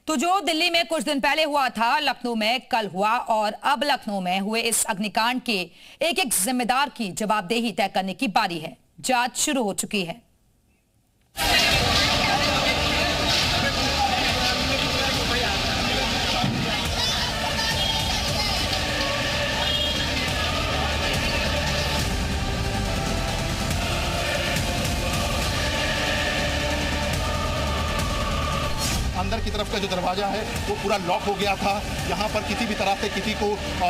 तो जो दिल्ली में कुछ दिन पहले हुआ था, लखनऊ में कल हुआ और अब लखनऊ में हुए इस अग्निकांड के एक एक जिम्मेदार की जवाबदेही तय करने की बारी है। जांच शुरू हो चुकी है। अंदर की तरफ का जो दरवाजा है वो पूरा लॉक हो गया था। यहाँ पर किसी भी तरह से किसी को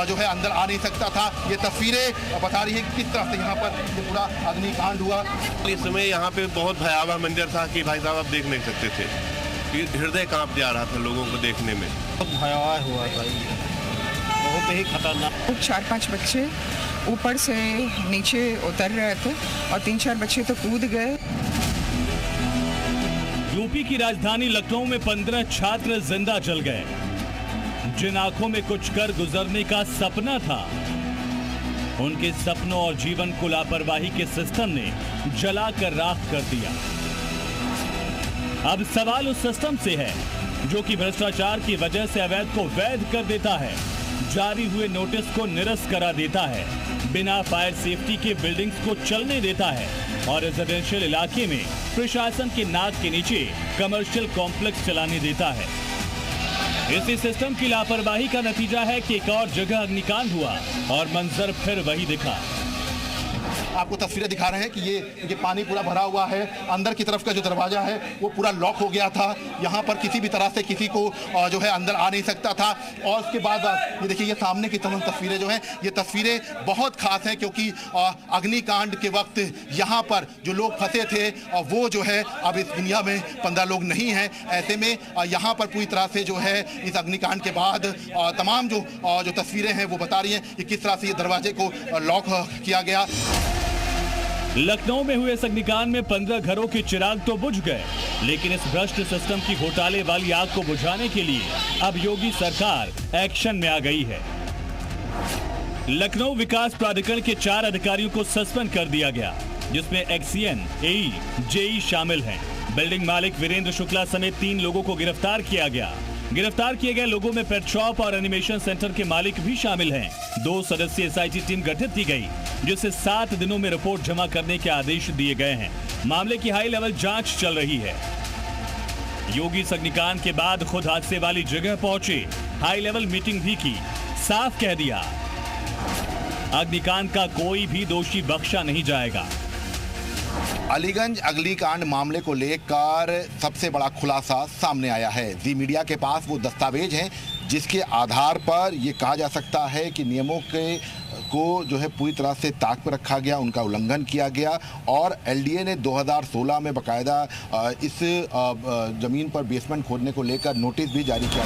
जो है अंदर आ नहीं सकता था। ये तस्वीरें बता रही है कि किस तरह से यहाँ पर ये पूरा अग्निकांड हुआ। इस समय यहाँ पे बहुत भयावह मंजर था कि भाई साहब आप देख नहीं सकते थे। हृदय कांप जा रहा था लोगों को देखने में। बहुत भयावह हुआ था, बहुत ही खतरनाक। 4-5 बच्चे ऊपर से नीचे उतर रहे थे और 3-4 बच्चे तो कूद गए। यूपी की राजधानी लखनऊ में 15 छात्र जिंदा जल गए, जिन आंखों में कुछ कर गुजरने का सपना था। उनके सपनों और जीवन को लापरवाही के सिस्टम ने जलाकर राख कर दिया। अब सवाल उस सिस्टम से है जो कि भ्रष्टाचार की वजह से अवैध को वैध कर देता है, जारी हुए नोटिस को निरस्त करा देता है, बिना फायर सेफ्टी के बिल्डिंग्स को चलने देता है और रेजिडेंशियल इलाके में प्रशासन के नाक के नीचे कमर्शियल कॉम्प्लेक्स चलाने देता है। इसी सिस्टम की लापरवाही का नतीजा है कि एक और जगह अग्निकांड हुआ और मंजर फिर वही दिखा। आपको तस्वीरें दिखा रहे हैं कि ये पानी पूरा भरा हुआ है। अंदर की तरफ का जो दरवाजा है वो पूरा लॉक हो गया था। यहाँ पर किसी भी तरह से किसी को जो है अंदर आ नहीं सकता था। और उसके बाद ये देखिए, ये सामने की तमाम तस्वीरें जो हैं, ये तस्वीरें बहुत खास हैं क्योंकि अग्निकांड के वक्त यहाँ पर जो लोग फंसे थे वो जो है अब इस दुनिया में 15 लोग नहीं हैं। ऐसे में यहाँ पर पूरी तरह से जो है इस अग्निकांड के बाद तमाम जो तस्वीरें हैं वो बता रही हैं कि किस तरह से ये दरवाजे को लॉक किया गया। लखनऊ में हुए इस अग्निकांड में 15 घरों के चिराग तो बुझ गए, लेकिन इस भ्रष्ट सिस्टम की घोटाले वाली आग को बुझाने के लिए अब योगी सरकार एक्शन में आ गई है। लखनऊ विकास प्राधिकरण के 4 अधिकारियों को सस्पेंड कर दिया गया, जिसमें एक्सीएन, एई, जेई शामिल हैं। बिल्डिंग मालिक वीरेंद्र शुक्ला समेत 3 लोगों को गिरफ्तार किया गया। गिरफ्तार किए गए लोगों में पेट शॉप और एनिमेशन सेंटर के मालिक भी शामिल हैं। 2 सदस्यीय एसआईटी टीम गठित की गई, जिसे 7 दिनों में रिपोर्ट जमा करने के आदेश दिए गए हैं। मामले की हाई लेवल जांच चल रही है। योगी इस अग्निकांड के बाद खुद हादसे वाली जगह पहुंचे, हाई लेवल मीटिंग भी की, साफ कह दिया अग्निकांड का कोई भी दोषी बख्शा नहीं जाएगा। अलीगंज अग्निकांड मामले को लेकर सबसे बड़ा खुलासा सामने आया है। जी मीडिया के पास वो दस्तावेज हैं जिसके आधार पर ये कहा जा सकता है कि नियमों को जो है पूरी तरह से ताक पर रखा गया, उनका उल्लंघन किया गया और एलडीए ने 2016 में बाकायदा इस जमीन पर बेसमेंट खोदने को लेकर नोटिस भी जारी किया।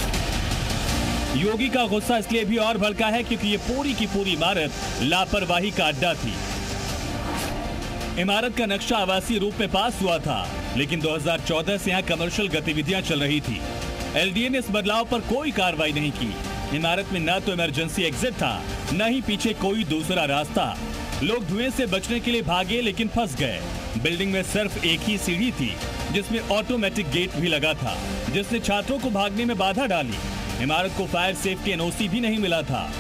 योगी का गुस्सा इसलिए भी और भड़का है क्योंकि ये पूरी की पूरी इमारत लापरवाही का अड्डा थी। इमारत का नक्शा आवासीय रूप में पास हुआ था, लेकिन 2014 से यहाँ कमर्शियल गतिविधियां चल रही थी। एलडीए ने इस बदलाव पर कोई कार्रवाई नहीं की। इमारत में न तो इमरजेंसी एग्जिट था, न ही पीछे कोई दूसरा रास्ता। लोग धुएं से बचने के लिए भागे, लेकिन फंस गए। बिल्डिंग में सिर्फ एक ही सीढ़ी थी, जिसमें ऑटोमेटिक गेट भी लगा था, जिसने छात्रों को भागने में बाधा डाली। इमारत को फायर सेफ्टी एनओसी भी नहीं मिला था।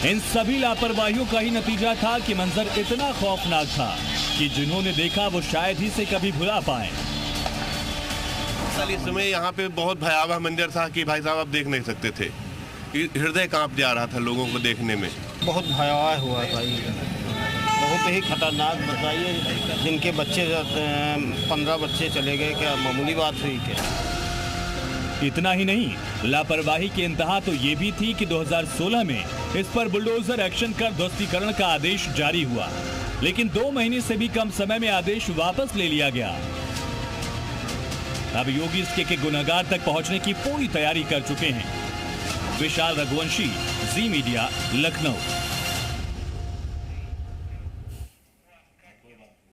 इन सभी लापरवाहियों का ही नतीजा था कि मंजर इतना खौफनाक था कि जिन्होंने देखा वो शायद ही से कभी भुला पाए। इस समय यहाँ पे बहुत भयावह मंजर था कि भाई साहब आप देख नहीं सकते थे। हृदय कांप जा रहा था लोगों को देखने में। बहुत भयावह हुआ था, बहुत ही खतरनाक। बताइए, जिनके बच्चे 15 बच्चे चले गए, क्या मामूली बात हुई क्या? इतना ही नहीं, लापरवाही की इंतहा तो ये भी थी कि 2016 में इस पर बुलडोजर एक्शन कर ध्वस्तीकरण का आदेश जारी हुआ, लेकिन 2 महीने से भी कम समय में आदेश वापस ले लिया गया। अब योगी इसके गुनहगार तक पहुंचने की पूरी तैयारी कर चुके हैं। विशाल रघुवंशी, जी मीडिया, लखनऊ।